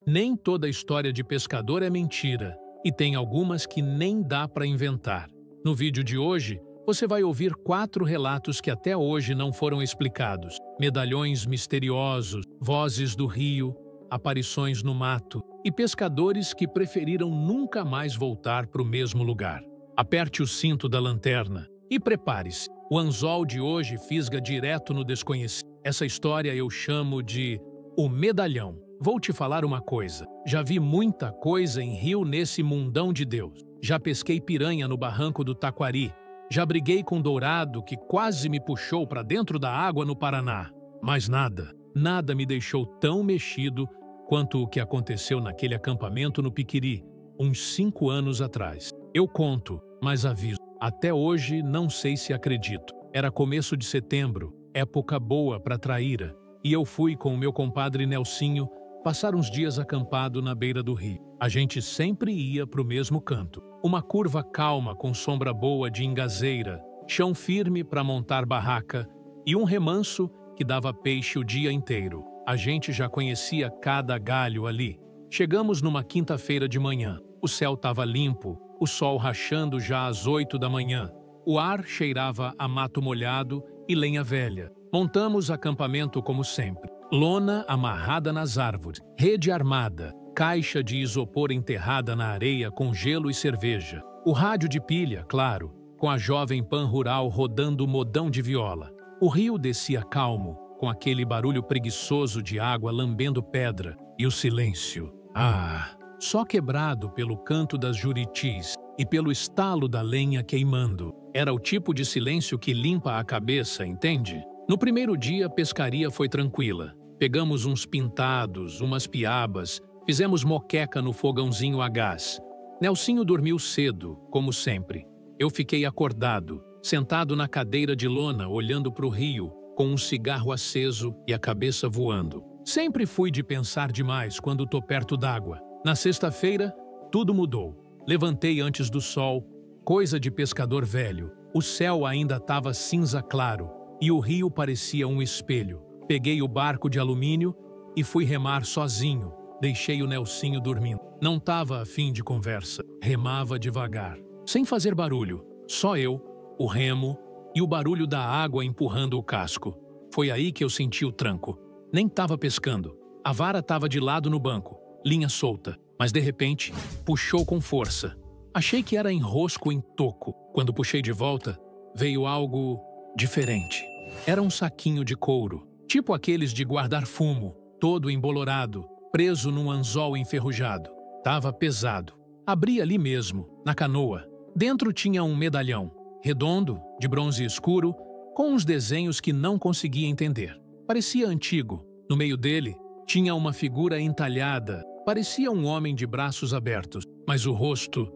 Nem toda história de pescador é mentira, e tem algumas que nem dá para inventar. No vídeo de hoje, você vai ouvir 4 relatos que até hoje não foram explicados. Medalhões misteriosos, vozes do rio, aparições no mato e pescadores que preferiram nunca mais voltar para o mesmo lugar. Aperte o cinto da lanterna e prepare-se. O anzol de hoje fisga direto no desconhecido. Essa história eu chamo de O Medalhão. Vou te falar uma coisa. Já vi muita coisa em rio nesse mundão de Deus. Já pesquei piranha no barranco do Taquari. Já briguei com dourado que quase me puxou para dentro da água no Paraná. Mas nada me deixou tão mexido quanto o que aconteceu naquele acampamento no Piquiri, uns 5 anos atrás. Eu conto, mas aviso. Até hoje não sei se acredito. Era começo de setembro, época boa para traíra, e eu fui com o meu compadre Nelsinho passar uns dias acampado na beira do rio. A gente sempre ia para o mesmo canto. Uma curva calma com sombra boa de engazeira, chão firme para montar barraca e um remanso que dava peixe o dia inteiro. A gente já conhecia cada galho ali. Chegamos numa quinta-feira de manhã. O céu estava limpo, o sol rachando já às 8 da manhã. O ar cheirava a mato molhado e lenha velha. Montamos acampamento como sempre. Lona amarrada nas árvores, rede armada, caixa de isopor enterrada na areia com gelo e cerveja. O rádio de pilha, claro, com a jovem pan rural rodando modão de viola. O rio descia calmo, com aquele barulho preguiçoso de água lambendo pedra. E o silêncio. Só quebrado pelo canto das juritis e pelo estalo da lenha queimando. Era o tipo de silêncio que limpa a cabeça, entende? No primeiro dia, a pescaria foi tranquila. Pegamos uns pintados, umas piabas, fizemos moqueca no fogãozinho a gás. Nelsinho dormiu cedo, como sempre. Eu fiquei acordado, sentado na cadeira de lona, olhando para o rio, com um cigarro aceso e a cabeça voando. Sempre fui de pensar demais quando tô perto d'água. Na sexta-feira, tudo mudou. Levantei antes do sol, coisa de pescador velho. O céu ainda estava cinza claro e o rio parecia um espelho. Peguei o barco de alumínio e fui remar sozinho. Deixei o Nelsinho dormindo. Não estava afim de conversa. Remava devagar, sem fazer barulho. Só eu, o remo e o barulho da água empurrando o casco. Foi aí que eu senti o tranco. Nem estava pescando. A vara estava de lado no banco, linha solta, mas de repente puxou com força. Achei que era enrosco em toco. Quando puxei de volta, veio algo diferente. Era um saquinho de couro, tipo aqueles de guardar fumo, todo embolorado, preso num anzol enferrujado. Tava pesado. Abri ali mesmo, na canoa. Dentro tinha um medalhão, redondo, de bronze escuro, com uns desenhos que não conseguia entender. Parecia antigo. No meio dele, tinha uma figura entalhada. Parecia um homem de braços abertos, mas o rosto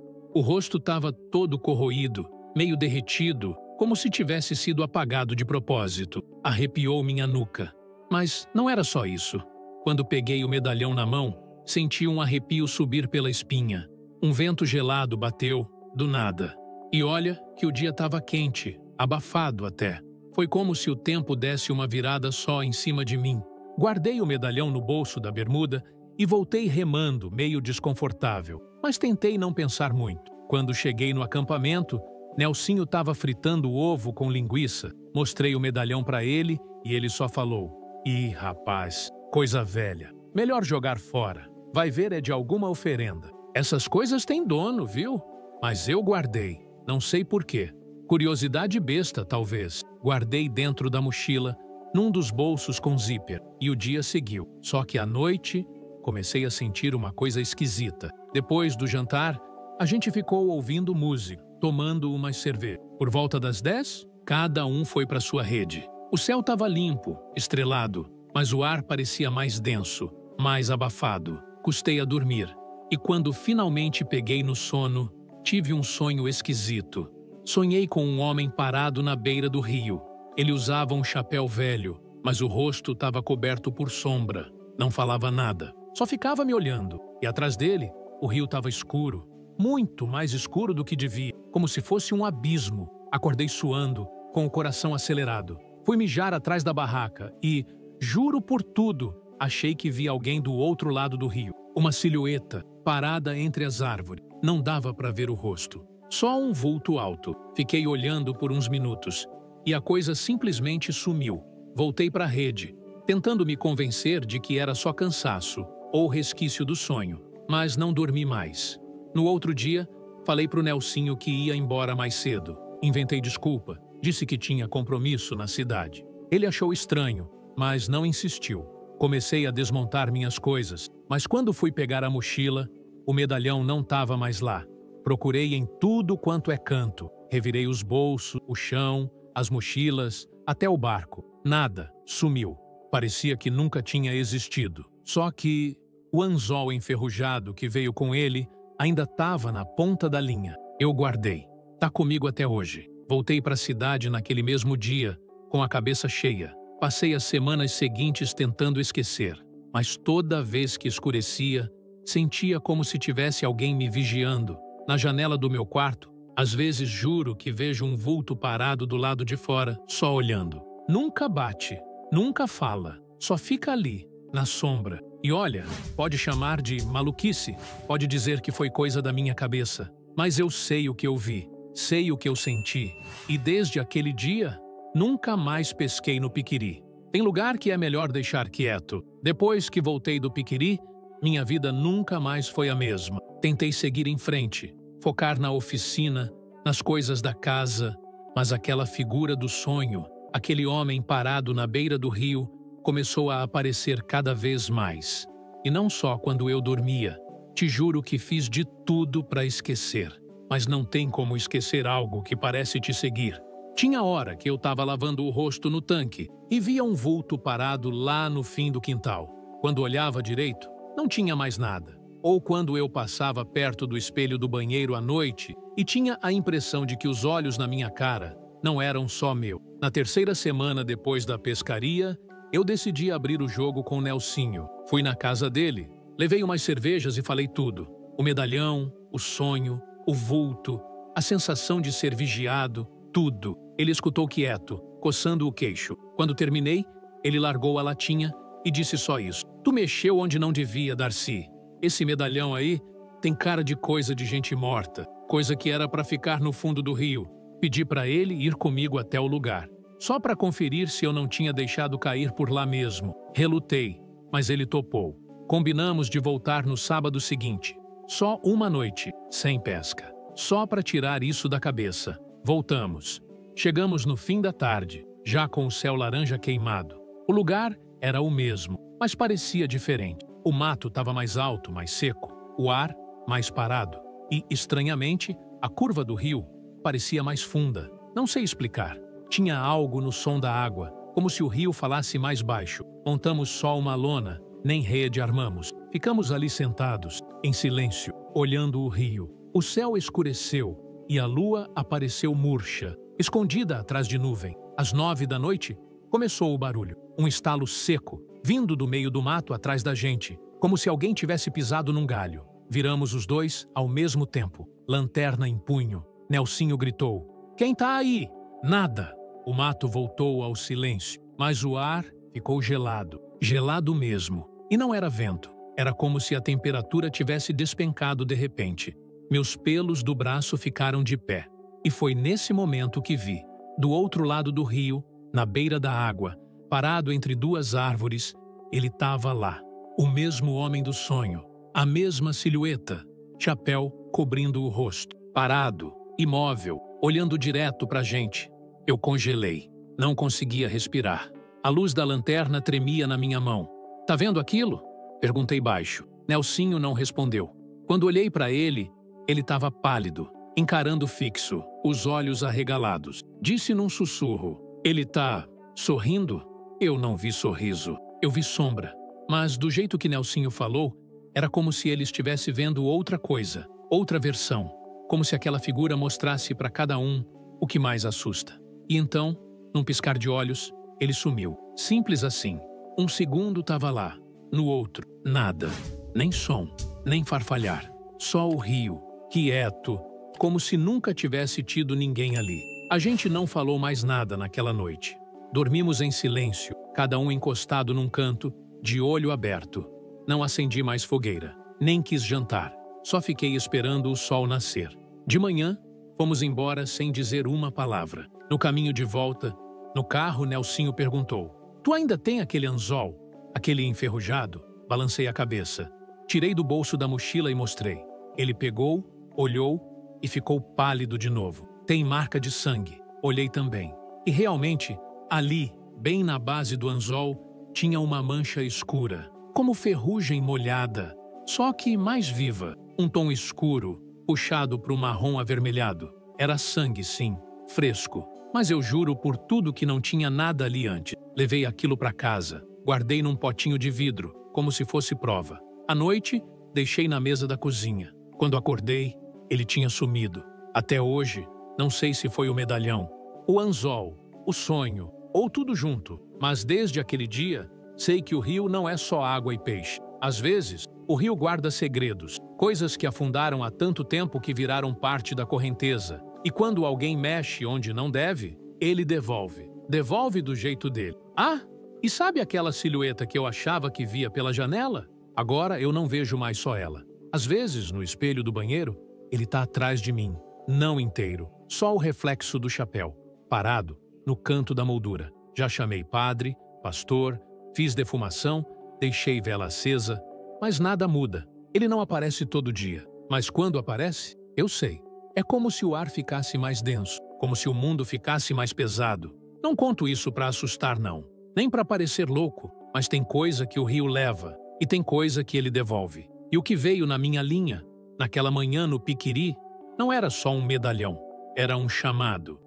estava todo corroído, meio derretido, como se tivesse sido apagado de propósito. Arrepiou minha nuca. Mas não era só isso. Quando peguei o medalhão na mão, senti um arrepio subir pela espinha. Um vento gelado bateu, do nada. E olha que o dia estava quente, abafado até. Foi como se o tempo desse uma virada só em cima de mim. Guardei o medalhão no bolso da bermuda e voltei remando, meio desconfortável. Mas tentei não pensar muito. Quando cheguei no acampamento, Nelsinho estava fritando ovo com linguiça. Mostrei o medalhão para ele e ele só falou: "Ih, rapaz, coisa velha. Melhor jogar fora. Vai ver, é de alguma oferenda. Essas coisas têm dono, viu? Mas eu guardei. Não sei por quê. Curiosidade besta, talvez. Guardei dentro da mochila, num dos bolsos com zíper. E o dia seguiu. Só que à noite, comecei a sentir uma coisa esquisita. Depois do jantar, a gente ficou ouvindo música, tomando umas cervejas. Por volta das 10, cada um foi para sua rede. O céu estava limpo, estrelado, mas o ar parecia mais denso, mais abafado. Custei a dormir. E quando finalmente peguei no sono, tive um sonho esquisito. Sonhei com um homem parado na beira do rio. Ele usava um chapéu velho, mas o rosto estava coberto por sombra. Não falava nada. Só ficava me olhando. E atrás dele, o rio estava escuro. Muito mais escuro do que devia, como se fosse um abismo. Acordei suando, com o coração acelerado. Fui mijar atrás da barraca e, juro por tudo, achei que vi alguém do outro lado do rio. Uma silhueta, parada entre as árvores. Não dava para ver o rosto. Só um vulto alto. Fiquei olhando por uns minutos. E a coisa simplesmente sumiu. Voltei para a rede, tentando me convencer de que era só cansaço ou resquício do sonho. Mas não dormi mais. No outro dia, falei pro Nelsinho que ia embora mais cedo. Inventei desculpa. Disse que tinha compromisso na cidade. Ele achou estranho, mas não insistiu. Comecei a desmontar minhas coisas, mas quando fui pegar a mochila, o medalhão não estava mais lá. Procurei em tudo quanto é canto. Revirei os bolsos, o chão, as mochilas, até o barco. Nada. Sumiu. Parecia que nunca tinha existido. Só que o anzol enferrujado que veio com ele ainda estava na ponta da linha. Eu guardei. Tá comigo até hoje. Voltei para a cidade naquele mesmo dia, com a cabeça cheia. Passei as semanas seguintes tentando esquecer, mas toda vez que escurecia, sentia como se tivesse alguém me vigiando. Na janela do meu quarto, às vezes juro que vejo um vulto parado do lado de fora, só olhando. Nunca bate, nunca fala, só fica ali, na sombra. E olha, pode chamar de maluquice, pode dizer que foi coisa da minha cabeça, mas eu sei o que eu vi, sei o que eu senti, e desde aquele dia, nunca mais pesquei no Piquiri. Tem lugar que é melhor deixar quieto. Depois que voltei do Piquiri, minha vida nunca mais foi a mesma. Tentei seguir em frente, focar na oficina, nas coisas da casa, mas aquela figura do sonho, aquele homem parado na beira do rio, começou a aparecer cada vez mais. E não só quando eu dormia. Te juro que fiz de tudo para esquecer. Mas não tem como esquecer algo que parece te seguir. Tinha hora que eu estava lavando o rosto no tanque e via um vulto parado lá no fim do quintal. Quando olhava direito, não tinha mais nada. Ou quando eu passava perto do espelho do banheiro à noite e tinha a impressão de que os olhos na minha cara não eram só meu. Na terceira semana depois da pescaria, eu decidi abrir o jogo com o Nelsinho. Fui na casa dele, levei umas cervejas e falei tudo. O medalhão, o sonho, o vulto, a sensação de ser vigiado, tudo. Ele escutou quieto, coçando o queixo. Quando terminei, ele largou a latinha e disse só isso. Tu mexeu onde não devia, Darcy. Esse medalhão aí tem cara de coisa de gente morta, coisa que era para ficar no fundo do rio. Pedi para ele ir comigo até o lugar, só para conferir se eu não tinha deixado cair por lá mesmo. Relutei, mas ele topou. Combinamos de voltar no sábado seguinte. Só uma noite, sem pesca. Só para tirar isso da cabeça. Voltamos. Chegamos no fim da tarde, já com o céu laranja queimado. O lugar era o mesmo, mas parecia diferente. O mato estava mais alto, mais seco. O ar, mais parado. E, estranhamente, a curva do rio parecia mais funda. Não sei explicar. Tinha algo no som da água, como se o rio falasse mais baixo. Montamos só uma lona, nem rede armamos. Ficamos ali sentados, em silêncio, olhando o rio. O céu escureceu e a lua apareceu murcha, escondida atrás de nuvem. Às 9 da noite, começou o barulho. Um estalo seco, vindo do meio do mato atrás da gente, como se alguém tivesse pisado num galho. Viramos os dois ao mesmo tempo, lanterna em punho. Nelsinho gritou: "Quem tá aí?" Nada. O mato voltou ao silêncio, mas o ar ficou gelado. Gelado mesmo. E não era vento. Era como se a temperatura tivesse despencado de repente. Meus pelos do braço ficaram de pé. E foi nesse momento que vi, do outro lado do rio, na beira da água, parado entre duas árvores, ele estava lá. O mesmo homem do sonho, a mesma silhueta, chapéu cobrindo o rosto, parado, imóvel, olhando direto para a gente. Eu congelei, não conseguia respirar. A luz da lanterna tremia na minha mão. "Tá vendo aquilo?" Perguntei baixo. Nelsinho não respondeu. Quando olhei para ele estava pálido, encarando fixo, os olhos arregalados. Disse num sussurro: "Ele tá sorrindo?" Eu não vi sorriso, eu vi sombra. Mas do jeito que Nelsinho falou, era como se ele estivesse vendo outra coisa, outra versão. Como se aquela figura mostrasse para cada um o que mais assusta. E então, num piscar de olhos, ele sumiu. Simples assim. Um segundo estava lá, no outro, nada. Nem som, nem farfalhar. Só o rio, quieto, como se nunca tivesse tido ninguém ali. A gente não falou mais nada naquela noite. Dormimos em silêncio, cada um encostado num canto, de olho aberto. Não acendi mais fogueira, nem quis jantar. Só fiquei esperando o sol nascer. De manhã, fomos embora sem dizer uma palavra. No caminho de volta, no carro, Nelsinho perguntou: "Tu ainda tem aquele anzol? Aquele enferrujado?" Balancei a cabeça. Tirei do bolso da mochila e mostrei. Ele pegou, olhou e ficou pálido de novo. "Tem marca de sangue." Olhei também. E realmente, ali, bem na base do anzol, tinha uma mancha escura, como ferrugem molhada, só que mais viva. Um tom escuro, puxado para o marrom avermelhado. Era sangue, sim, fresco. Mas eu juro por tudo que não tinha nada ali antes. Levei aquilo para casa, guardei num potinho de vidro, como se fosse prova. À noite, deixei na mesa da cozinha. Quando acordei, ele tinha sumido. Até hoje, não sei se foi o medalhão, o anzol, o sonho, ou tudo junto. Mas desde aquele dia, sei que o rio não é só água e peixe. Às vezes, o rio guarda segredos, coisas que afundaram há tanto tempo que viraram parte da correnteza. E quando alguém mexe onde não deve, ele devolve. Devolve do jeito dele. Ah, e sabe aquela silhueta que eu achava que via pela janela? Agora eu não vejo mais só ela. Às vezes, no espelho do banheiro, ele está atrás de mim, não inteiro, só o reflexo do chapéu, parado, no canto da moldura. Já chamei padre, pastor, fiz defumação, deixei vela acesa, mas nada muda. Ele não aparece todo dia, mas quando aparece, eu sei. É como se o ar ficasse mais denso, como se o mundo ficasse mais pesado. Não conto isso para assustar, não, nem para parecer louco, mas tem coisa que o rio leva e tem coisa que ele devolve. E o que veio na minha linha, naquela manhã no Piquiri, não era só um medalhão, era um chamado.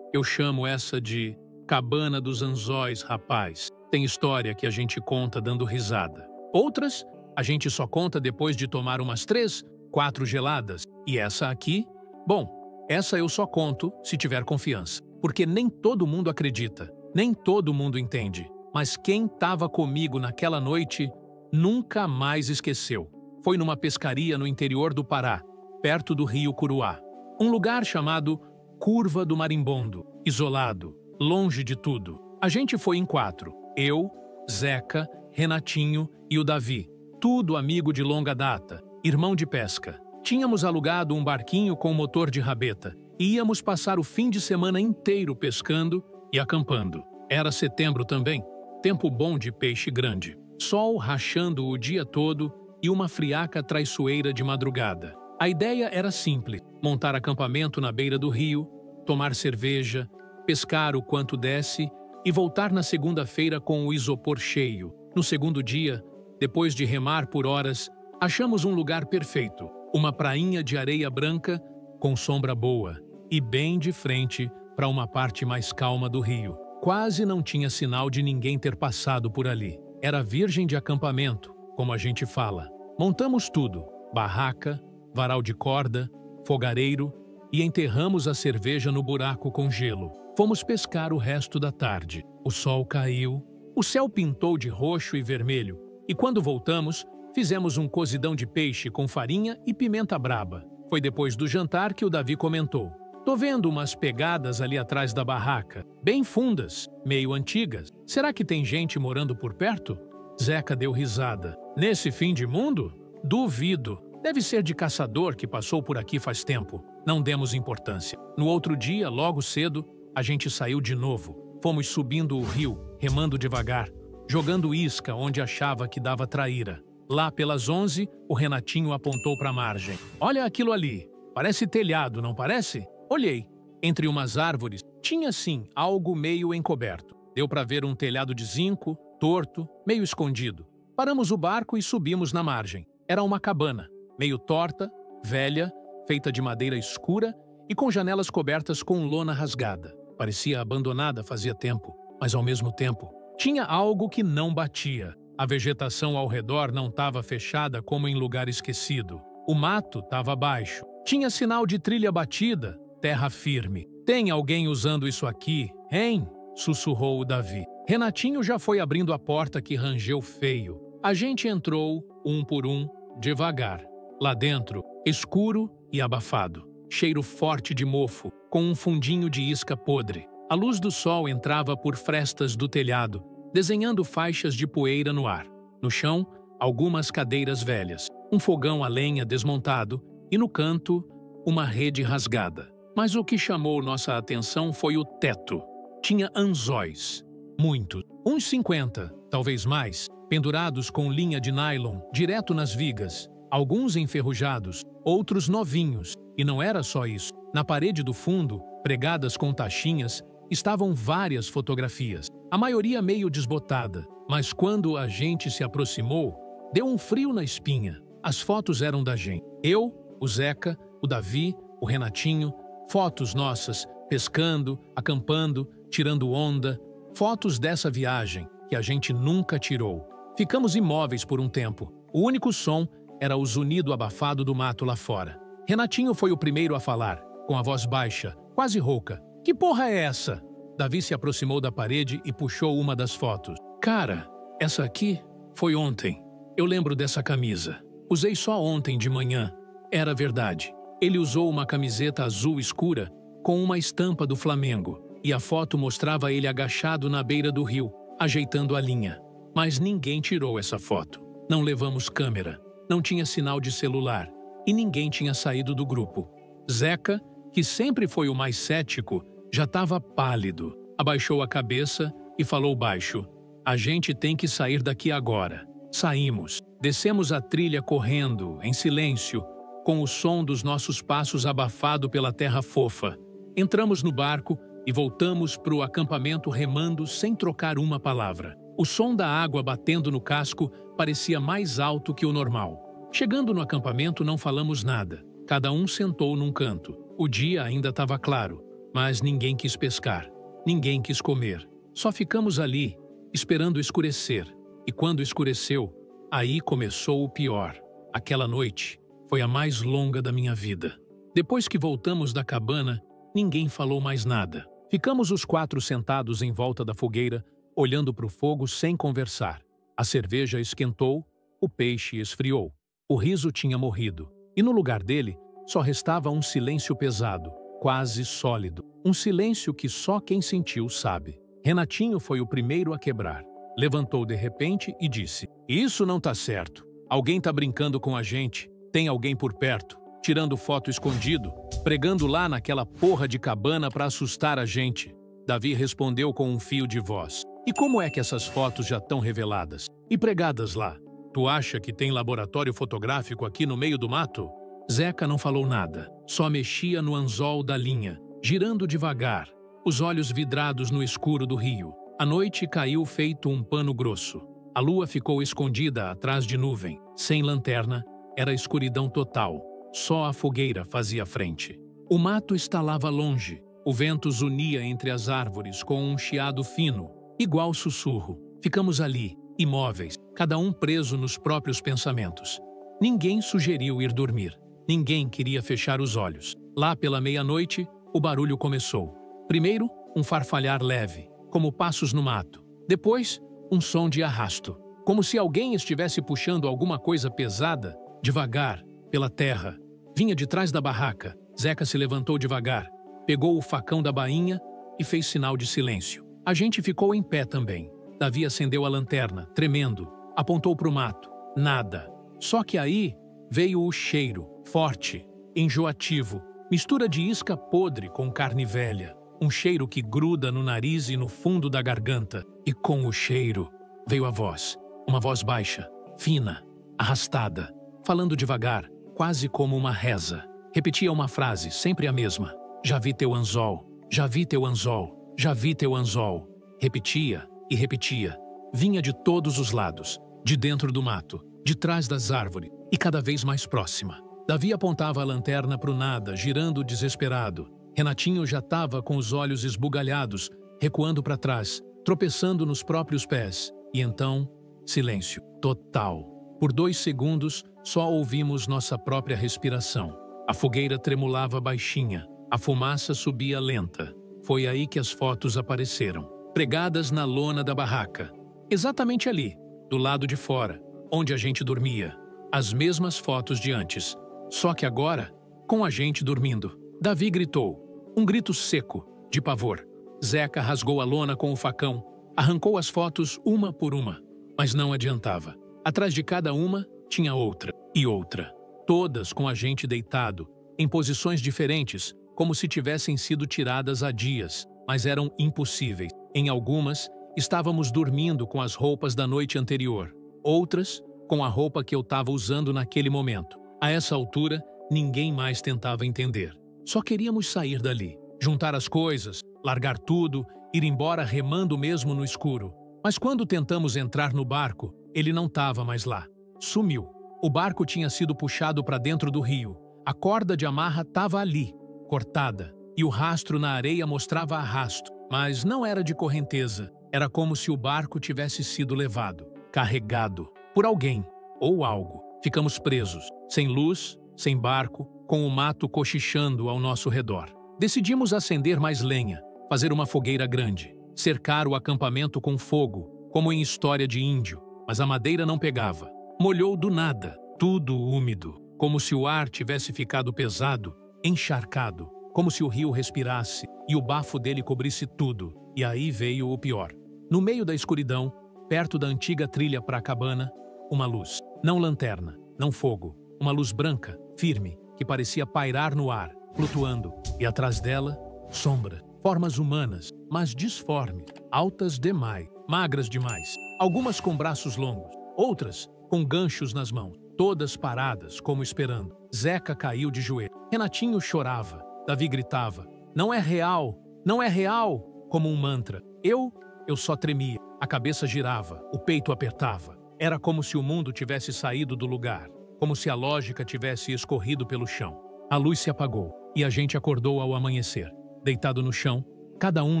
Eu chamo essa de Cabana dos Anzóis, rapaz. Tem história que a gente conta dando risada. Outras, a gente só conta depois de tomar umas 3, 4 geladas. E essa aqui? Bom, essa eu só conto se tiver confiança. Porque nem todo mundo acredita, nem todo mundo entende. Mas quem estava comigo naquela noite nunca mais esqueceu. Foi numa pescaria no interior do Pará, perto do rio Curuá. Um lugar chamado Curva do Marimbondo, isolado, longe de tudo. A gente foi em 4. Eu, Zeca, Renatinho e o Davi. Tudo amigo de longa data, irmão de pesca. Tínhamos alugado um barquinho com motor de rabeta e íamos passar o fim de semana inteiro pescando e acampando. Era setembro também, tempo bom de peixe grande. Sol rachando o dia todo e uma friaca traiçoeira de madrugada. A ideia era simples: montar acampamento na beira do rio, tomar cerveja, pescar o quanto desse e voltar na segunda-feira com o isopor cheio. No segundo dia, depois de remar por horas, achamos um lugar perfeito, uma prainha de areia branca com sombra boa e bem de frente para uma parte mais calma do rio. Quase não tinha sinal de ninguém ter passado por ali. Era virgem de acampamento, como a gente fala. Montamos tudo: barraca, varal de corda, fogareiro e enterramos a cerveja no buraco com gelo. Fomos pescar o resto da tarde. O sol caiu, o céu pintou de roxo e vermelho e quando voltamos, fizemos um cozidão de peixe com farinha e pimenta braba. Foi depois do jantar que o Davi comentou: "Tô vendo umas pegadas ali atrás da barraca, bem fundas, meio antigas. Será que tem gente morando por perto?" Zeca deu risada. "Nesse fim de mundo? Duvido. Deve ser de caçador que passou por aqui faz tempo." Não demos importância. No outro dia, logo cedo, a gente saiu de novo. Fomos subindo o rio, remando devagar, jogando isca onde achava que dava traíra. Lá pelas 11, o Renatinho apontou para a margem. "Olha aquilo ali. Parece telhado, não parece?" Olhei. Entre umas árvores, tinha sim algo meio encoberto. Deu para ver um telhado de zinco, torto, meio escondido. Paramos o barco e subimos na margem. Era uma cabana, meio torta, velha, feita de madeira escura e com janelas cobertas com lona rasgada. Parecia abandonada fazia tempo, mas ao mesmo tempo tinha algo que não batia. A vegetação ao redor não estava fechada como em lugar esquecido. O mato estava baixo. Tinha sinal de trilha batida, terra firme. "Tem alguém usando isso aqui, hein?" sussurrou o Davi. Renatinho já foi abrindo a porta que rangeu feio. A gente entrou, um por um, devagar. Lá dentro, escuro e abafado. cheiro forte de mofo, com um fundinho de isca podre. A luz do sol entrava por frestas do telhado, desenhando faixas de poeira no ar. No chão, algumas cadeiras velhas, um fogão a lenha desmontado e, no canto, uma rede rasgada. Mas o que chamou nossa atenção foi o teto. Tinha anzóis. Muitos, uns 50, talvez mais, pendurados com linha de nylon direto nas vigas, alguns enferrujados, outros novinhos. E não era só isso. Na parede do fundo, pregadas com tachinhas, estavam várias fotografias, a maioria meio desbotada. Mas quando a gente se aproximou, deu um frio na espinha. As fotos eram da gente. Eu, o Zeca, o Davi, o Renatinho, fotos nossas, pescando, acampando, tirando onda, fotos dessa viagem que a gente nunca tirou. Ficamos imóveis por um tempo. O único som era o zunido abafado do mato lá fora. Renatinho foi o primeiro a falar, com a voz baixa, quase rouca. Que porra é essa? Davi se aproximou da parede e puxou uma das fotos. Cara, essa aqui foi ontem. Eu lembro dessa camisa. Usei só ontem de manhã. Era verdade. Ele usou uma camiseta azul escura com uma estampa do Flamengo, e a foto mostrava ele agachado na beira do rio, ajeitando a linha. Mas ninguém tirou essa foto. Não levamos câmera, não tinha sinal de celular, e ninguém tinha saído do grupo. Zeca, que sempre foi o mais cético, já estava pálido. Abaixou a cabeça e falou baixo. A gente tem que sair daqui agora. Saímos. Descemos a trilha correndo, em silêncio, com o som dos nossos passos abafado pela terra fofa. Entramos no barco e voltamos para o acampamento remando sem trocar uma palavra. O som da água batendo no casco parecia mais alto que o normal. Chegando no acampamento não falamos nada. Cada um sentou num canto. O dia ainda estava claro, mas ninguém quis pescar. Ninguém quis comer. Só ficamos ali, esperando escurecer. E quando escureceu, aí começou o pior. Aquela noite foi a mais longa da minha vida. Depois que voltamos da cabana, ninguém falou mais nada. Ficamos os 4 sentados em volta da fogueira, olhando para o fogo sem conversar. A cerveja esquentou, o peixe esfriou. O riso tinha morrido. E no lugar dele, só restava um silêncio pesado, quase sólido. Um silêncio que só quem sentiu sabe. Renatinho foi o primeiro a quebrar. Levantou de repente e disse: Isso não tá certo. Alguém tá brincando com a gente. Tem alguém por perto, tirando foto escondido, pregando lá naquela porra de cabana para assustar a gente. Davi respondeu com um fio de voz. E como é que essas fotos já estão reveladas? E pregadas lá? Tu acha que tem laboratório fotográfico aqui no meio do mato? Zeca não falou nada, só mexia no anzol da linha, girando devagar, os olhos vidrados no escuro do rio. A noite caiu feito um pano grosso. A lua ficou escondida atrás de nuvem. Sem lanterna, era escuridão total. Só a fogueira fazia frente. O mato estalava longe. O vento zunia entre as árvores com um chiado fino, igual sussurro. Ficamos ali, imóveis, cada um preso nos próprios pensamentos. Ninguém sugeriu ir dormir. Ninguém queria fechar os olhos. Lá pela meia-noite, o barulho começou. Primeiro, um farfalhar leve, como passos no mato. Depois, um som de arrasto, como se alguém estivesse puxando alguma coisa pesada, devagar, pela terra. Vinha de trás da barraca. Zeca se levantou devagar, pegou o facão da bainha e fez sinal de silêncio. A gente ficou em pé também. Davi acendeu a lanterna, tremendo, apontou para o mato. Nada. Só que aí veio o cheiro, forte, enjoativo, mistura de isca podre com carne velha. Um cheiro que gruda no nariz e no fundo da garganta. E com o cheiro veio a voz. Uma voz baixa, fina, arrastada, falando devagar, quase como uma reza. Repetia uma frase, sempre a mesma. Já vi teu anzol, já vi teu anzol, já vi teu anzol. Repetia e repetia. Vinha de todos os lados, de dentro do mato, de trás das árvores e cada vez mais próxima. Davi apontava a lanterna para o nada, girando desesperado. Renatinho já estava com os olhos esbugalhados, recuando para trás, tropeçando nos próprios pés. E então, silêncio total. Por 2 segundos, só ouvimos nossa própria respiração. A fogueira tremulava baixinha, a fumaça subia lenta. Foi aí que as fotos apareceram, pregadas na lona da barraca. Exatamente ali, do lado de fora, onde a gente dormia. As mesmas fotos de antes, só que agora, com a gente dormindo. Davi gritou. Um grito seco, de pavor. Zeca rasgou a lona com o facão, arrancou as fotos uma por uma, mas não adiantava. Atrás de cada uma, tinha outra e outra. Todas com a gente deitado, em posições diferentes, como se tivessem sido tiradas há dias, mas eram impossíveis. Em algumas, estávamos dormindo com as roupas da noite anterior. Outras, com a roupa que eu estava usando naquele momento. A essa altura, ninguém mais tentava entender. Só queríamos sair dali, juntar as coisas, largar tudo, ir embora remando mesmo no escuro. Mas quando tentamos entrar no barco, ele não estava mais lá. Sumiu. O barco tinha sido puxado para dentro do rio. A corda de amarra estava ali, cortada, e o rastro na areia mostrava arrasto, mas não era de correnteza. Era como se o barco tivesse sido levado, carregado, por alguém ou algo. Ficamos presos, sem luz, sem barco, com o mato cochichando ao nosso redor. Decidimos acender mais lenha, fazer uma fogueira grande, cercar o acampamento com fogo, como em história de índio, mas a madeira não pegava. Molhou do nada, tudo úmido, como se o ar tivesse ficado pesado, encharcado, como se o rio respirasse e o bafo dele cobrisse tudo. E aí veio o pior. No meio da escuridão, perto da antiga trilha para a cabana, uma luz. Não lanterna, não fogo. Uma luz branca, firme, que parecia pairar no ar, flutuando. E atrás dela, sombra. Formas humanas, mas disformes, altas demais, magras demais. Algumas com braços longos, outras com ganchos nas mãos. Todas paradas, como esperando. Zeca caiu de joelho. Renatinho chorava. Davi gritava. Não é real! Não é real! Como um mantra. Eu só tremia. A cabeça girava. O peito apertava. Era como se o mundo tivesse saído do lugar. Como se a lógica tivesse escorrido pelo chão. A luz se apagou. E a gente acordou ao amanhecer. Deitado no chão, cada um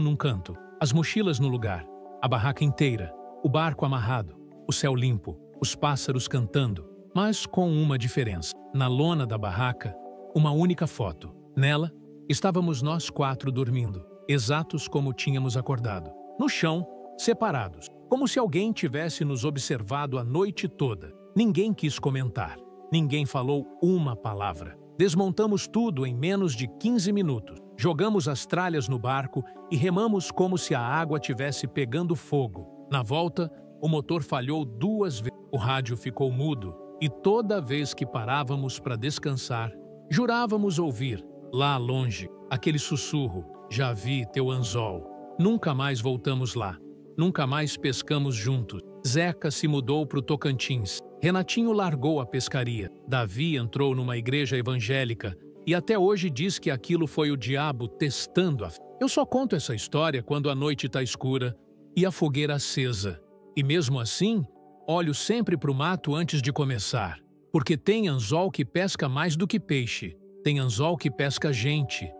num canto. As mochilas no lugar. A barraca inteira. O barco amarrado. O céu limpo. Os pássaros cantando. Mas com uma diferença. Na lona da barraca, uma única foto. Nela, estávamos nós 4 dormindo, exatos como tínhamos acordado. No chão, separados, como se alguém tivesse nos observado a noite toda. Ninguém quis comentar. Ninguém falou uma palavra. Desmontamos tudo em menos de 15 minutos. Jogamos as tralhas no barco e remamos como se a água tivesse pegando fogo. Na volta, o motor falhou 2 vezes. O rádio ficou mudo. E toda vez que parávamos para descansar, jurávamos ouvir, lá longe, aquele sussurro: já vi teu anzol. Nunca mais voltamos lá. Nunca mais pescamos juntos. Zeca se mudou para o Tocantins. Renatinho largou a pescaria. Davi entrou numa igreja evangélica e até hoje diz que aquilo foi o diabo testando a fé. Eu só conto essa história quando a noite está escura e a fogueira acesa. E mesmo assim, olho sempre para o mato antes de começar, porque tem anzol que pesca mais do que peixe, tem anzol que pesca gente.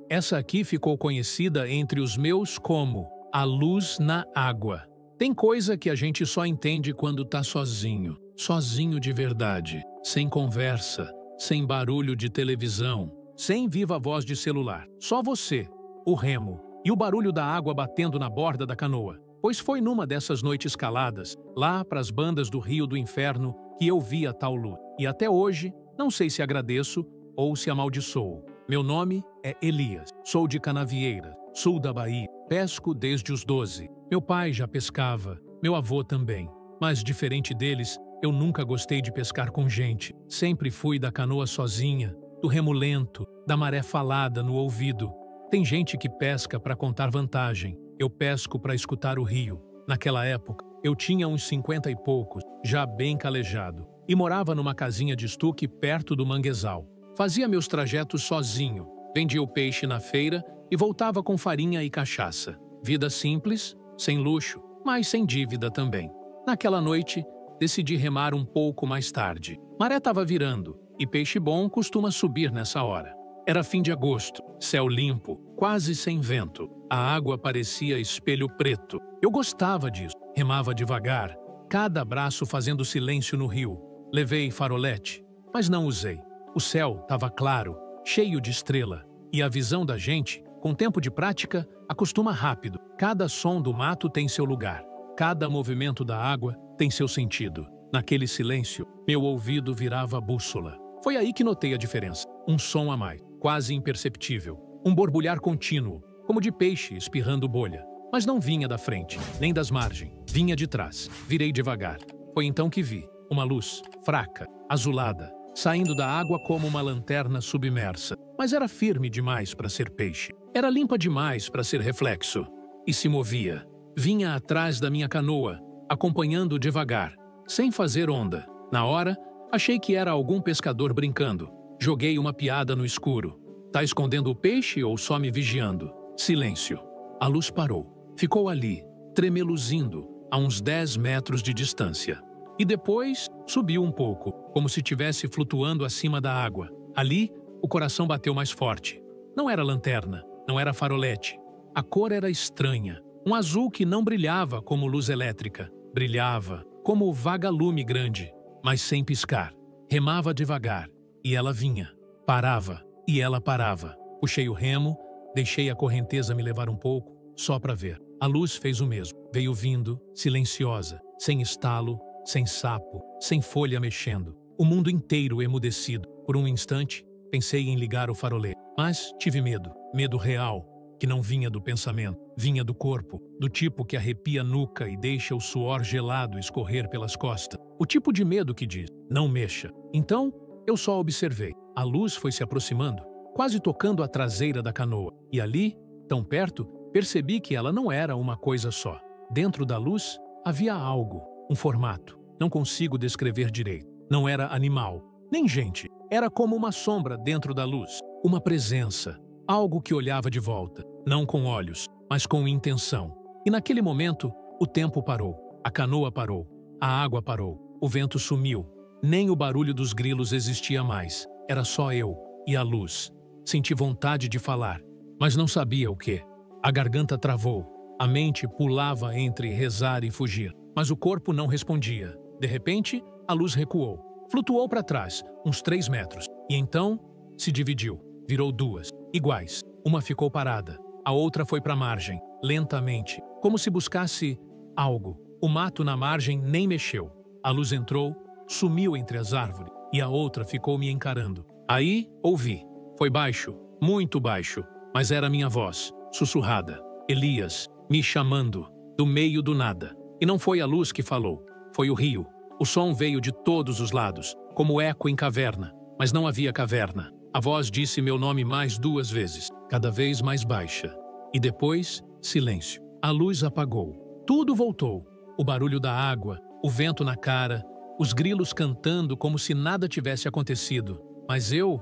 Essa aqui ficou conhecida entre os meus como a luz na água. Tem coisa que a gente só entende quando tá sozinho, sozinho de verdade, sem conversa, sem barulho de televisão, sem viva voz de celular. Só você, o remo e o barulho da água batendo na borda da canoa. Pois foi numa dessas noites caladas, lá pras bandas do Rio do Inferno, que eu vi a tal luz. E até hoje, não sei se agradeço ou se amaldiçoo. Meu nome é Elias, sou de Canavieira, sul da Bahia. Pesco desde os 12. Meu pai já pescava, meu avô também. Mas diferente deles, eu nunca gostei de pescar com gente. Sempre fui da canoa sozinha, do remo lento, da maré falada no ouvido. Tem gente que pesca para contar vantagem. Eu pesco para escutar o rio. Naquela época, eu tinha uns 50 e poucos, já bem calejado, e morava numa casinha de estuque perto do manguezal. Fazia meus trajetos sozinho, vendia o peixe na feira e voltava com farinha e cachaça. Vida simples, sem luxo, mas sem dívida também. Naquela noite, decidi remar um pouco mais tarde. Maré estava virando, e peixe bom costuma subir nessa hora. Era fim de agosto, céu limpo, quase sem vento. A água parecia espelho preto. Eu gostava disso. Remava devagar, cada braço fazendo silêncio no rio. Levei farolete, mas não usei. O céu estava claro, cheio de estrela. E a visão da gente, com tempo de prática, acostuma rápido. Cada som do mato tem seu lugar. Cada movimento da água tem seu sentido. Naquele silêncio, meu ouvido virava bússola. Foi aí que notei a diferença. Um som a mais, quase imperceptível. Um borbulhar contínuo, como de peixe espirrando bolha. Mas não vinha da frente, nem das margens. Vinha de trás. Virei devagar. Foi então que vi uma luz, fraca, azulada, saindo da água como uma lanterna submersa. Mas era firme demais para ser peixe. Era limpa demais para ser reflexo. E se movia. Vinha atrás da minha canoa, acompanhando devagar, sem fazer onda. Na hora, achei que era algum pescador brincando. Joguei uma piada no escuro. Tá escondendo o peixe ou só me vigiando? Silêncio. A luz parou. Ficou ali, tremeluzindo, a uns 10 metros de distância. E depois subiu um pouco, como se estivesse flutuando acima da água. Ali, o coração bateu mais forte. Não era lanterna, não era farolete. A cor era estranha. Um azul que não brilhava como luz elétrica. Brilhava como vagalume grande, mas sem piscar. Remava devagar, e ela vinha. Parava, e ela parava. Puxei o remo, deixei a correnteza me levar um pouco, só para ver. A luz fez o mesmo. Veio vindo, silenciosa, sem estalo, sem sapo, sem folha mexendo. O mundo inteiro emudecido. Por um instante, pensei em ligar o farolete. Mas tive medo. Medo real, que não vinha do pensamento. Vinha do corpo. Do tipo que arrepia a nuca e deixa o suor gelado escorrer pelas costas. O tipo de medo que diz, não mexa. Então, eu só observei. A luz foi se aproximando, quase tocando a traseira da canoa. E ali, tão perto, percebi que ela não era uma coisa só. Dentro da luz, havia algo, um formato. Não consigo descrever direito. Não era animal, nem gente. Era como uma sombra dentro da luz. Uma presença. Algo que olhava de volta. Não com olhos, mas com intenção. E naquele momento, o tempo parou. A canoa parou. A água parou. O vento sumiu. Nem o barulho dos grilos existia mais. Era só eu e a luz. Senti vontade de falar, mas não sabia o quê. A garganta travou. A mente pulava entre rezar e fugir. Mas o corpo não respondia. De repente, a luz recuou. Flutuou para trás, uns 3 metros. E então, se dividiu. Virou 2, iguais. Uma ficou parada. A outra foi para a margem, lentamente, como se buscasse algo. O mato na margem nem mexeu. A luz entrou, sumiu entre as árvores, e a outra ficou me encarando. Aí, ouvi. Foi baixo, muito baixo, mas era minha voz, sussurrada. Elias, me chamando, do meio do nada. E não foi a luz que falou, foi o rio. O som veio de todos os lados, como eco em caverna, mas não havia caverna. A voz disse meu nome mais 2 vezes, cada vez mais baixa. E depois, silêncio. A luz apagou. Tudo voltou. O barulho da água, o vento na cara, os grilos cantando como se nada tivesse acontecido. Mas eu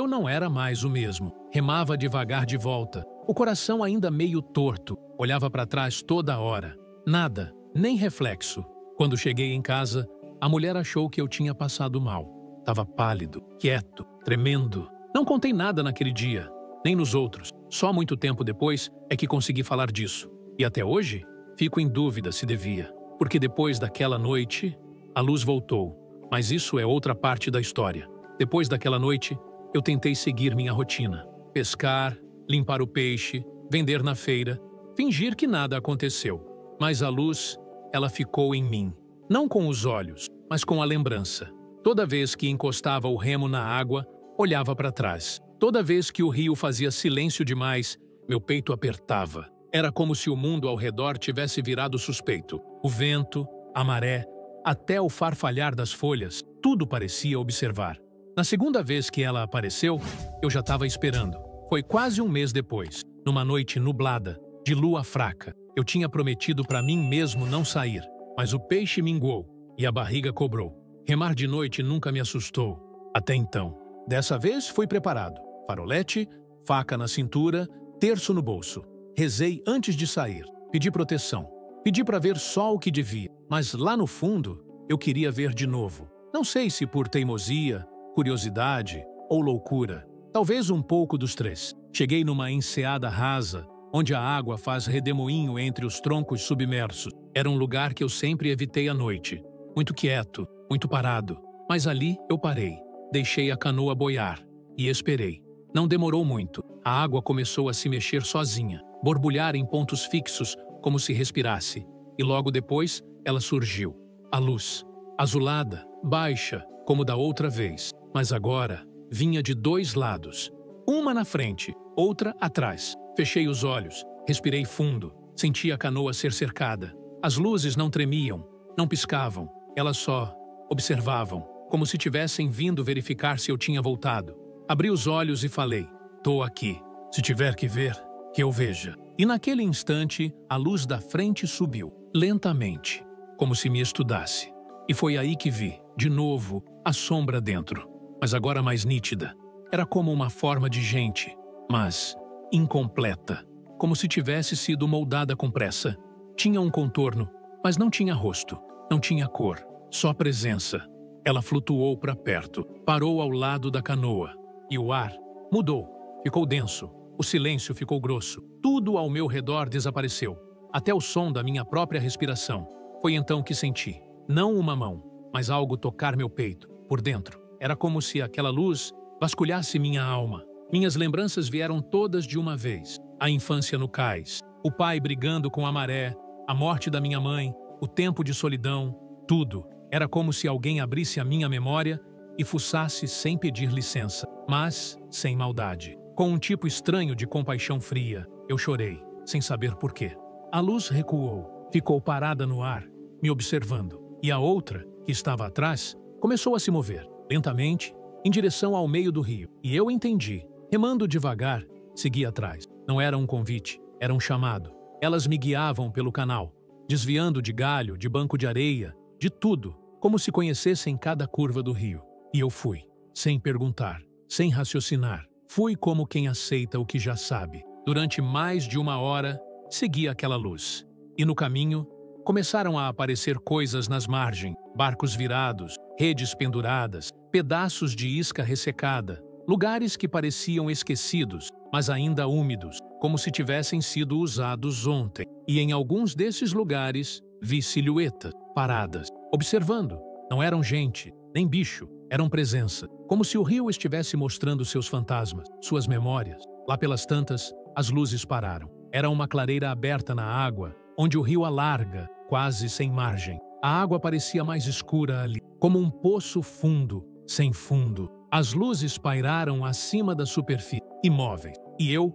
não era mais o mesmo. Remava devagar de volta, o coração ainda meio torto. Olhava para trás toda hora. Nada, nem reflexo. Quando cheguei em casa, a mulher achou que eu tinha passado mal. Tava pálido, quieto, tremendo. Não contei nada naquele dia, nem nos outros. Só muito tempo depois é que consegui falar disso. E até hoje, fico em dúvida se devia. Porque depois daquela noite, a luz voltou. Mas isso é outra parte da história. Depois daquela noite, eu tentei seguir minha rotina. Pescar, limpar o peixe, vender na feira, fingir que nada aconteceu. Mas a luz, ela ficou em mim. Não com os olhos, mas com a lembrança. Toda vez que encostava o remo na água, olhava para trás. Toda vez que o rio fazia silêncio demais, meu peito apertava. Era como se o mundo ao redor tivesse virado suspeito. O vento, a maré, até o farfalhar das folhas, tudo parecia observar. Na segunda vez que ela apareceu, eu já estava esperando. Foi quase um mês depois, numa noite nublada, de lua fraca. Eu tinha prometido para mim mesmo não sair, mas o peixe minguou e a barriga cobrou. Remar de noite nunca me assustou, até então. Dessa vez fui preparado. Farolete, faca na cintura, terço no bolso. Rezei antes de sair. Pedi proteção. Pedi para ver só o que devia. Mas lá no fundo, eu queria ver de novo. Não sei se por teimosia, curiosidade ou loucura. Talvez um pouco dos 3. Cheguei numa enseada rasa, onde a água faz redemoinho entre os troncos submersos. Era um lugar que eu sempre evitei à noite. Muito quieto, muito parado. Mas ali eu parei. Deixei a canoa boiar e esperei. Não demorou muito. A água começou a se mexer sozinha, borbulhar em pontos fixos, como se respirasse. E logo depois, ela surgiu. A luz, azulada, baixa, como da outra vez. mas agora vinha de dois lados. Uma na frente, outra atrás. Fechei os olhos, respirei fundo, senti a canoa ser cercada. As luzes não tremiam, não piscavam, elas só observavam, como se tivessem vindo verificar se eu tinha voltado. Abri os olhos e falei: "Tô aqui. Se tiver que ver, que eu veja." E naquele instante, a luz da frente subiu, lentamente, como se me estudasse. E foi aí que vi, de novo, a sombra dentro, mas agora mais nítida. Era como uma forma de gente, mas incompleta, como se tivesse sido moldada com pressa. Tinha um contorno, mas não tinha rosto, não tinha cor, só presença. Ela flutuou para perto, parou ao lado da canoa, e o ar mudou, ficou denso. O silêncio ficou grosso. Tudo ao meu redor desapareceu, até o som da minha própria respiração. Foi então que senti, não uma mão, mas algo tocar meu peito, por dentro. Era como se aquela luz vasculhasse minha alma. Minhas lembranças vieram todas de uma vez. A infância no cais, o pai brigando com a maré, a morte da minha mãe, o tempo de solidão, tudo. Era como se alguém abrisse a minha memória e fuçasse sem pedir licença, mas sem maldade. Com um tipo estranho de compaixão fria, eu chorei, sem saber por quê. A luz recuou, ficou parada no ar, me observando. E a outra, que estava atrás, começou a se mover, lentamente, em direção ao meio do rio. E eu entendi. Remando devagar, segui atrás. Não era um convite, era um chamado. Elas me guiavam pelo canal, desviando de galho, de banco de areia, de tudo, como se conhecessem cada curva do rio. E eu fui, sem perguntar, sem raciocinar. Fui como quem aceita o que já sabe. Durante mais de uma hora, segui aquela luz. E no caminho, começaram a aparecer coisas nas margens, barcos virados, redes penduradas, pedaços de isca ressecada, lugares que pareciam esquecidos, mas ainda úmidos, como se tivessem sido usados ontem. E em alguns desses lugares, vi silhuetas, paradas, observando. Não eram gente, nem bicho, eram presença, como se o rio estivesse mostrando seus fantasmas, suas memórias. Lá pelas tantas, as luzes pararam. Era uma clareira aberta na água, onde o rio alarga, quase sem margem. A água parecia mais escura ali, como um poço fundo, sem fundo. As luzes pairaram acima da superfície, imóveis. E eu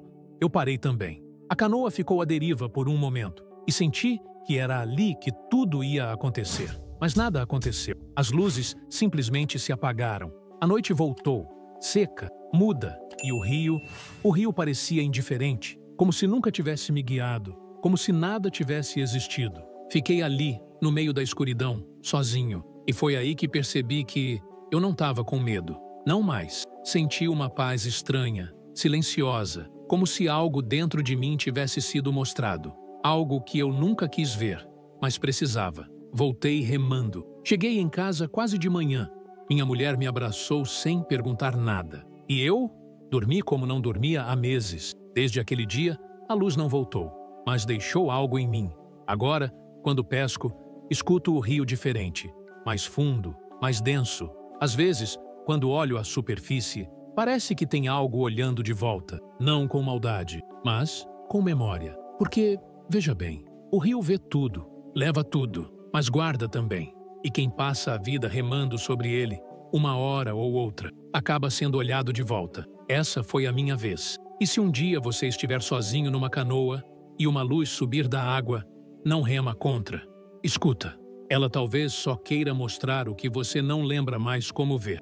parei também. A canoa ficou à deriva por um momento, e senti que era ali que tudo ia acontecer. Mas nada aconteceu. As luzes simplesmente se apagaram. A noite voltou, seca, muda, e o rio parecia indiferente, como se nunca tivesse me guiado, como se nada tivesse existido. Fiquei ali, no meio da escuridão, sozinho, e foi aí que percebi que eu não estava com medo. Não mais. Senti uma paz estranha, silenciosa, como se algo dentro de mim tivesse sido mostrado. Algo que eu nunca quis ver, mas precisava. Voltei remando. Cheguei em casa quase de manhã. Minha mulher me abraçou sem perguntar nada. E eu dormi como não dormia há meses. Desde aquele dia, a luz não voltou, mas deixou algo em mim. Agora, quando pesco, escuto o rio diferente, mais fundo, mais denso. Às vezes, quando olho a superfície, parece que tem algo olhando de volta, não com maldade, mas com memória. Porque, veja bem, o rio vê tudo, leva tudo, mas guarda também. E quem passa a vida remando sobre ele, uma hora ou outra, acaba sendo olhado de volta. Essa foi a minha vez. E se um dia você estiver sozinho numa canoa e uma luz subir da água, não rema contra. Escuta, ela talvez só queira mostrar o que você não lembra mais como ver.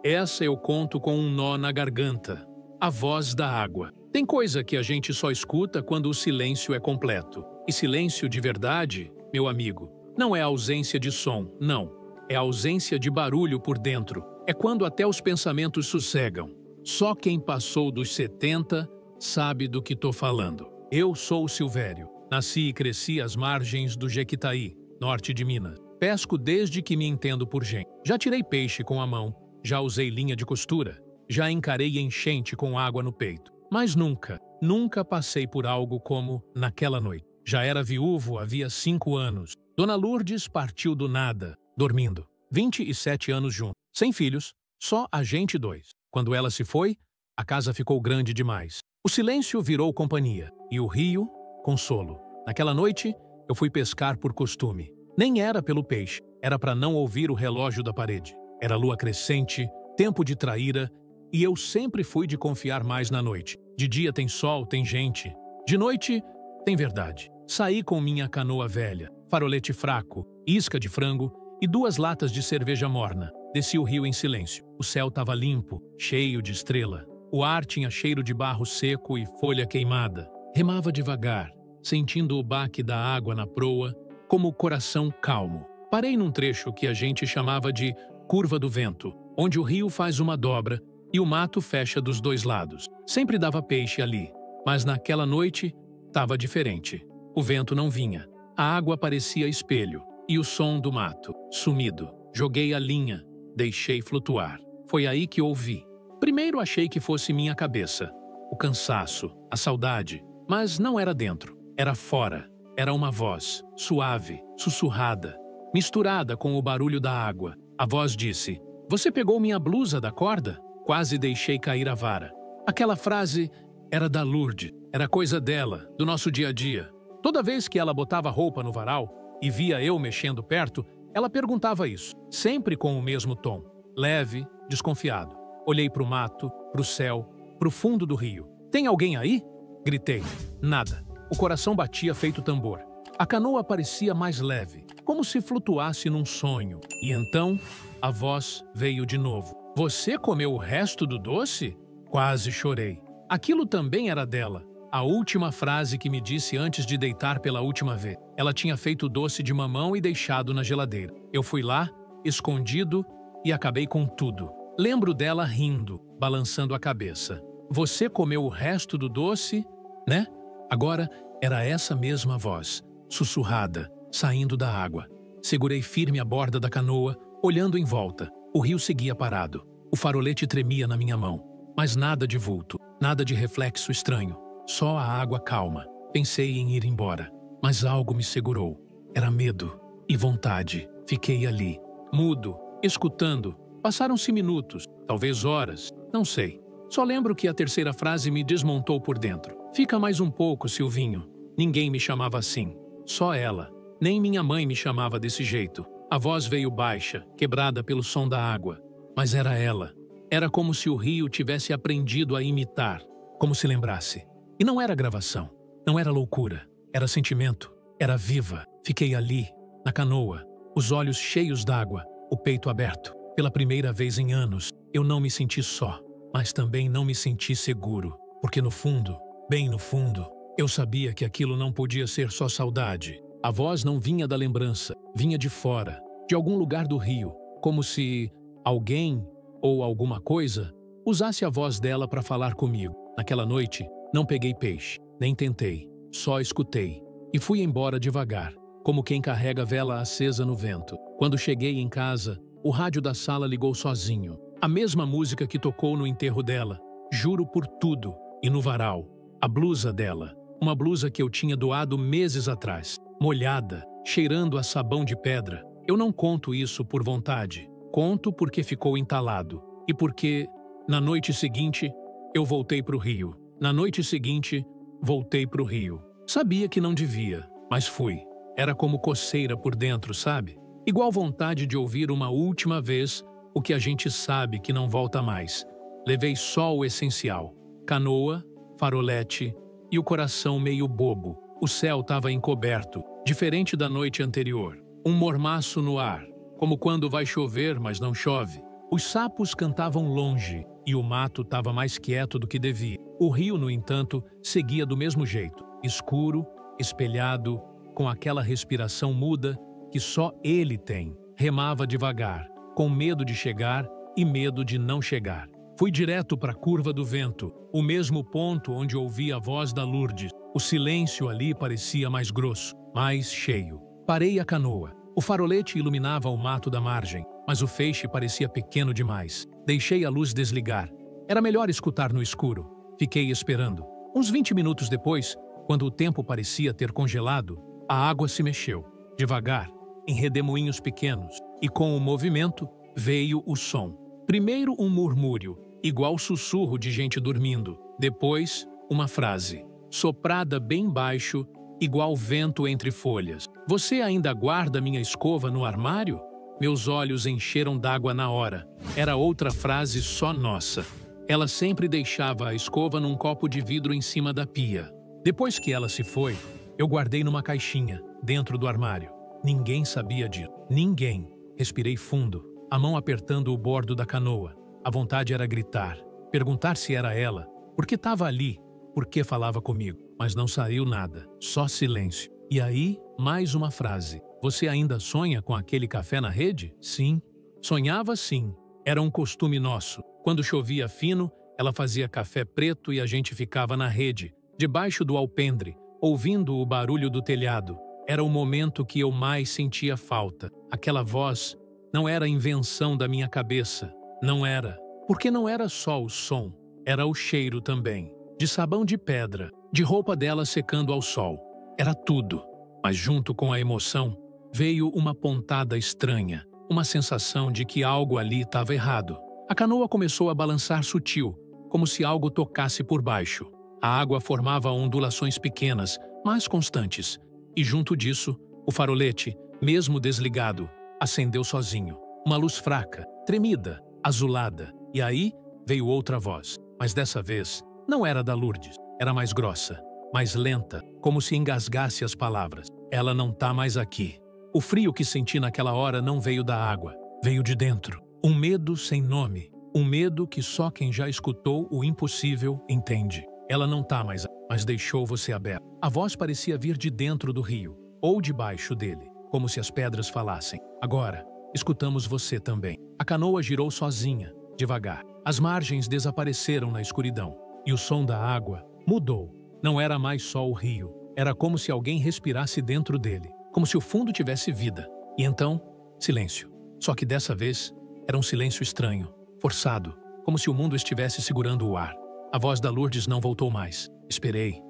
Essa eu conto com um nó na garganta. A voz da água. Tem coisa que a gente só escuta quando o silêncio é completo. E silêncio de verdade, meu amigo, não é ausência de som, não. É ausência de barulho por dentro. É quando até os pensamentos sossegam. Só quem passou dos 70 sabe do que tô falando. Eu sou o Silvério. Nasci e cresci às margens do Jequitaí, norte de Minas. Pesco desde que me entendo por gente. Já tirei peixe com a mão, já usei linha de costura, já encarei enchente com água no peito. Mas nunca passei por algo como naquela noite. Já era viúvo havia 5 anos. Dona Lourdes partiu do nada, dormindo. 27 anos juntos, sem filhos, só a gente dois. Quando ela se foi, a casa ficou grande demais. O silêncio virou companhia, e o rio, consolo. Naquela noite, eu fui pescar por costume. Nem era pelo peixe, Era para não ouvir o relógio da parede. Era lua crescente, tempo de traíra, e eu sempre fui de confiar mais na noite. De dia tem sol, tem gente. De noite, tem verdade. Saí com minha canoa velha, farolete fraco, isca de frango e 2 latas de cerveja morna. Desci o rio em silêncio. O céu estava limpo, cheio de estrela. O ar tinha cheiro de barro seco e folha queimada. Remava devagar, sentindo o baque da água na proa, como o coração calmo. Parei num trecho que a gente chamava de Curva do Vento, onde o rio faz uma dobra e o mato fecha dos 2 lados. Sempre dava peixe ali, mas naquela noite estava diferente. O vento não vinha, a água parecia espelho e o som do mato, sumido. Joguei a linha, deixei flutuar. Foi aí que ouvi. Primeiro achei que fosse minha cabeça, o cansaço, a saudade, mas não era dentro, era fora. Era uma voz, suave, sussurrada, misturada com o barulho da água. A voz disse: "Você pegou minha blusa da corda?" Quase deixei cair a vara. Aquela frase era da Lourdes, era coisa dela, do nosso dia a dia. Toda vez que ela botava roupa no varal e via eu mexendo perto, ela perguntava isso, sempre com o mesmo tom, leve, desconfiado. Olhei para o mato, para o céu, para o fundo do rio. "Tem alguém aí?" Gritei. Nada. O coração batia feito tambor. A canoa parecia mais leve, como se flutuasse num sonho. E então, a voz veio de novo. "Você comeu o resto do doce?" Quase chorei. Aquilo também era dela. A última frase que me disse antes de deitar pela última vez. Ela tinha feito doce de mamão e deixado na geladeira. Eu fui lá, escondido, e acabei com tudo. Lembro dela rindo, balançando a cabeça. "Você comeu o resto do doce, né?" Agora era essa mesma voz, sussurrada, saindo da água. Segurei firme a borda da canoa, olhando em volta. O rio seguia parado. O farolete tremia na minha mão. Mas nada de vulto, nada de reflexo estranho. Só a água calma. Pensei em ir embora, mas algo me segurou. Era medo e vontade. Fiquei ali, mudo, escutando. Passaram-se minutos, talvez horas, não sei. Só lembro que a terceira frase me desmontou por dentro. "Fica mais um pouco, Silvinho." Ninguém me chamava assim. Só ela. Nem minha mãe me chamava desse jeito. A voz veio baixa, quebrada pelo som da água. Mas era ela. Era como se o rio tivesse aprendido a imitar, como se lembrasse. E não era gravação, não era loucura, era sentimento, era viva. Fiquei ali, na canoa, os olhos cheios d'água, o peito aberto. Pela primeira vez em anos, eu não me senti só, mas também não me senti seguro, porque no fundo, bem no fundo, eu sabia que aquilo não podia ser só saudade. A voz não vinha da lembrança, vinha de fora, de algum lugar do rio, como se alguém ou alguma coisa usasse a voz dela para falar comigo. Naquela noite, não peguei peixe, nem tentei, só escutei. E fui embora devagar, como quem carrega vela acesa no vento. Quando cheguei em casa, o rádio da sala ligou sozinho. A mesma música que tocou no enterro dela, juro por tudo, e no varal. A blusa dela, uma blusa que eu tinha doado meses atrás, molhada, cheirando a sabão de pedra. Eu não conto isso por vontade, conto porque ficou entalado. E porque, na noite seguinte, eu voltei para o rio. Na noite seguinte, voltei para o rio. Sabia que não devia, mas fui. Era como coceira por dentro, sabe? Igual vontade de ouvir uma última vez o que a gente sabe que não volta mais. Levei só o essencial. Canoa, farolete e o coração meio bobo. O céu estava encoberto, diferente da noite anterior. Um mormaço no ar, como quando vai chover, mas não chove. Os sapos cantavam longe e o mato estava mais quieto do que devia. O rio, no entanto, seguia do mesmo jeito, escuro, espelhado, com aquela respiração muda que só ele tem. Remava devagar, com medo de chegar e medo de não chegar. Fui direto para a curva do vento, o mesmo ponto onde ouvi a voz da Lourdes. O silêncio ali parecia mais grosso, mais cheio. Parei a canoa. O farolete iluminava o mato da margem, mas o feixe parecia pequeno demais. Deixei a luz desligar. Era melhor escutar no escuro. Fiquei esperando. Uns 20 minutos depois, quando o tempo parecia ter congelado, a água se mexeu, devagar, em redemoinhos pequenos, e com o movimento veio o som. Primeiro um murmúrio, igual sussurro de gente dormindo. Depois, uma frase, soprada bem baixo, igual vento entre folhas. "Você ainda guarda minha escova no armário?" Meus olhos encheram d'água na hora. Era outra frase só nossa. Ela sempre deixava a escova num copo de vidro em cima da pia. Depois que ela se foi, eu guardei numa caixinha, dentro do armário. Ninguém sabia disso. Ninguém. Respirei fundo, a mão apertando o bordo da canoa. A vontade era gritar, perguntar se era ela, por que estava ali, por que falava comigo. Mas não saiu nada, só silêncio. E aí, mais uma frase. Você ainda sonha com aquele café na rede? Sim. Sonhava sim. Era um costume nosso. Quando chovia fino, ela fazia café preto e a gente ficava na rede, debaixo do alpendre, ouvindo o barulho do telhado. Era o momento que eu mais sentia falta. Aquela voz não era invenção da minha cabeça. Não era. Porque não era só o som, era o cheiro também. De sabão de pedra, de roupa dela secando ao sol. Era tudo. Mas junto com a emoção, veio uma pontada estranha. Uma sensação de que algo ali estava errado. A canoa começou a balançar sutil, como se algo tocasse por baixo. A água formava ondulações pequenas, mas constantes. E junto disso, o farolete, mesmo desligado, acendeu sozinho. Uma luz fraca, tremida, azulada. E aí veio outra voz. Mas dessa vez, não era da Lourdes. Era mais grossa, mais lenta, como se engasgasse as palavras. Ela não tá mais aqui. O frio que senti naquela hora não veio da água. Veio de dentro. Um medo sem nome. Um medo que só quem já escutou o impossível entende. Ela não tá mais, mas deixou você aberto. A voz parecia vir de dentro do rio, ou debaixo dele, como se as pedras falassem. Agora, escutamos você também. A canoa girou sozinha, devagar. As margens desapareceram na escuridão. E o som da água mudou. Não era mais só o rio. Era como se alguém respirasse dentro dele. Como se o fundo tivesse vida. E então, silêncio. Só que dessa vez, era um silêncio estranho, forçado, como se o mundo estivesse segurando o ar. A voz da Lourdes não voltou mais. Esperei,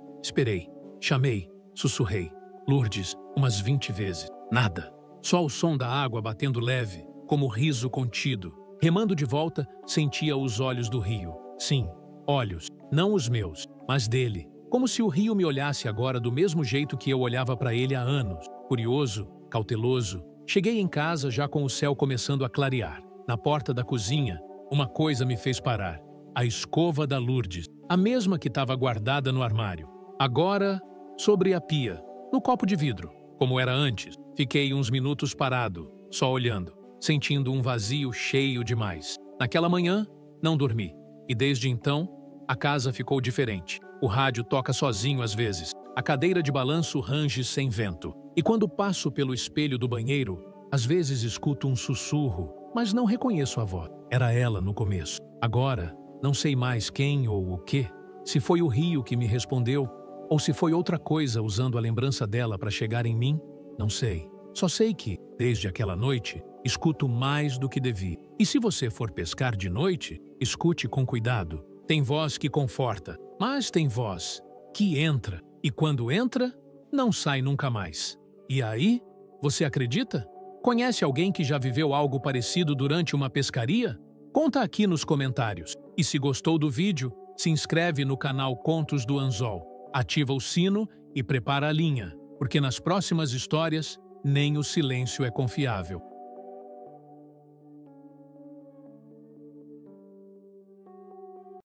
chamei, sussurrei. Lourdes, umas 20 vezes. Nada. Só o som da água batendo leve, como riso contido. Remando de volta, sentia os olhos do rio. Sim, olhos, não os meus, mas dele. Como se o rio me olhasse agora do mesmo jeito que eu olhava para ele há anos. Curioso, cauteloso. Cheguei em casa já com o céu começando a clarear. Na porta da cozinha, uma coisa me fez parar. A escova da Lourdes, a mesma que estava guardada no armário. Agora, sobre a pia, no copo de vidro, como era antes. Fiquei uns minutos parado, só olhando, sentindo um vazio cheio demais. Naquela manhã, não dormi. E desde então, a casa ficou diferente. O rádio toca sozinho às vezes. A cadeira de balanço range sem vento. E quando passo pelo espelho do banheiro, às vezes escuto um sussurro, mas não reconheço a voz. Era ela no começo. Agora, não sei mais quem ou o quê. Se foi o rio que me respondeu, ou se foi outra coisa usando a lembrança dela para chegar em mim, não sei. Só sei que, desde aquela noite, escuto mais do que devia. E se você for pescar de noite, escute com cuidado. Tem voz que conforta, mas tem voz que entra. E quando entra, não sai nunca mais. E aí, você acredita? Conhece alguém que já viveu algo parecido durante uma pescaria? Conta aqui nos comentários. E se gostou do vídeo, se inscreve no canal Contos do Anzol, ativa o sino e prepara a linha, porque nas próximas histórias, nem o silêncio é confiável.